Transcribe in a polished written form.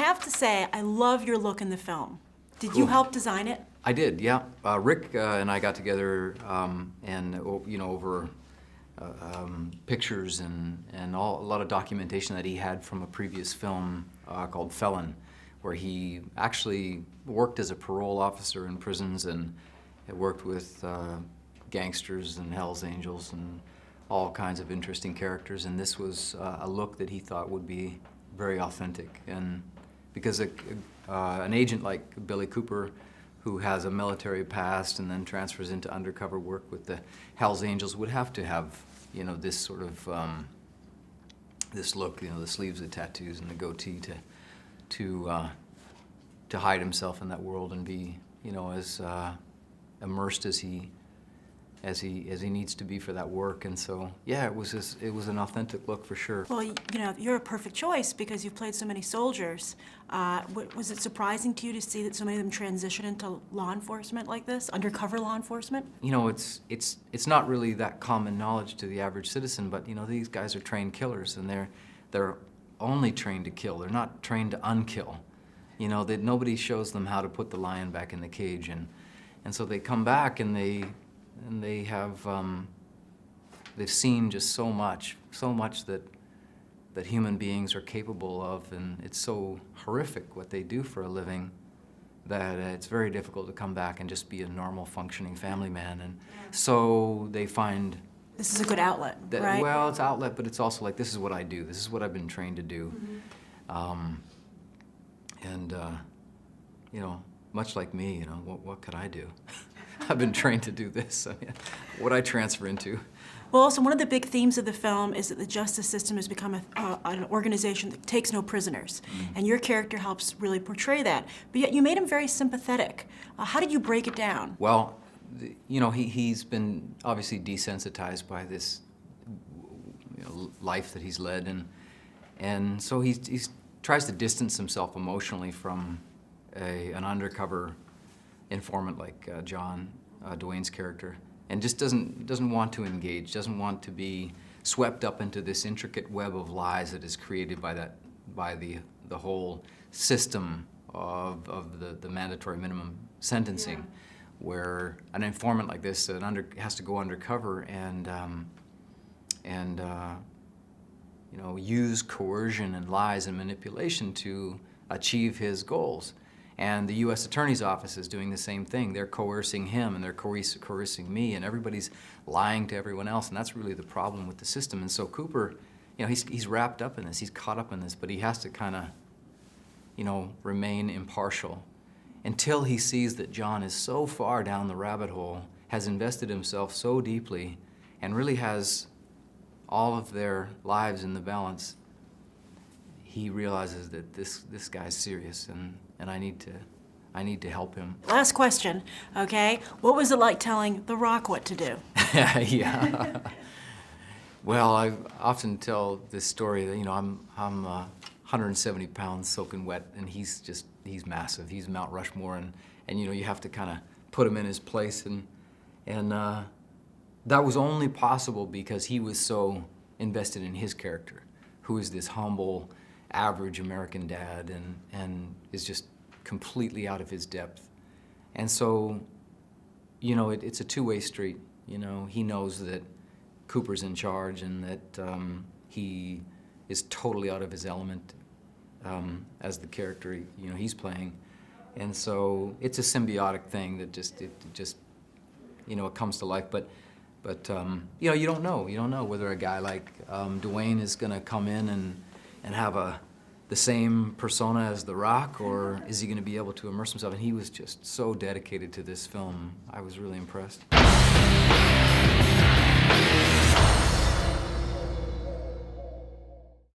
have to say, I love your look in the film. Did Cool. you help design it? I did, yeah. Rick and I got together and, over pictures and a lot of documentation that he had from a previous film called Felon, where he actually worked as a parole officer in prisons and had worked with gangsters and Hell's Angels and all kinds of interesting characters. And this was a look that he thought would be very authentic. And because an agent like Billy Cooper, who has a military past and then transfers into undercover work with the Hell's Angels, would have to have, this sort of this look, the sleeves, the tattoos, and the goatee to hide himself in that world and be, as immersed as he needs to be for that work. And so, yeah, it was an authentic look for sure. Well, you're a perfect choice because you've played so many soldiers. Was it surprising to you to see that so many of them transition into law enforcement like this, undercover law enforcement? It's not really that common knowledge to the average citizen, but these guys are trained killers, and they're only trained to kill. They're not trained to unkill. That nobody shows them how to put the lion back in the cage, and so they come back and they have they've seen just so much that human beings are capable of, and it's so horrific what they do for a living that it's very difficult to come back and just be a normal functioning family man. And so they find this is a good outlet, that, right? well, it's outlet, but it's also like, this is what I do. This is what I've been trained to do. Much like me, what could I do? I've been trained to do this. So, yeah, what I transfer into. Well, also, one of the big themes of the film is that the justice system has become an organization that takes no prisoners. And your character helps really portray that. But yet you made him very sympathetic. How did you break it down? Well, he's been obviously desensitized by this life that he's led. And so he tries to distance himself emotionally from an undercover informant like John, Dwayne's character, and just doesn't want to engage, doesn't want to be swept up into this intricate web of lies that is created by the whole system of the mandatory minimum sentencing, where an informant like this has to go undercover and use coercion and lies and manipulation to achieve his goals. And the U.S. Attorney's Office is doing the same thing. They're coercing him, and they're coercing me, and everybody's lying to everyone else, and that's really the problem with the system. And so Cooper, he's wrapped up in this, he's caught up in this, but he has to kind of, remain impartial until he sees that John is so far down the rabbit hole, has invested himself so deeply, and really has all of their lives in the balance. He realizes that this guy's serious, and I need to help him. Last question, okay? What was it like telling The Rock what to do? Yeah. Well, I often tell this story that I'm 170 pounds soaking wet, and he's massive. He's Mount Rushmore, and you have to kind of put him in his place, and that was only possible because he was so invested in his character, who is this humble, average American dad and is just completely out of his depth. And so, it's a two-way street. He knows that Cooper's in charge and that he is totally out of his element as the character he's playing. And so it's a symbiotic thing that it comes to life. But you don't know whether a guy like Dwayne is going to come in and have the same persona as The Rock, or is he going to be able to immerse himself? And he was just so dedicated to this film. I was really impressed.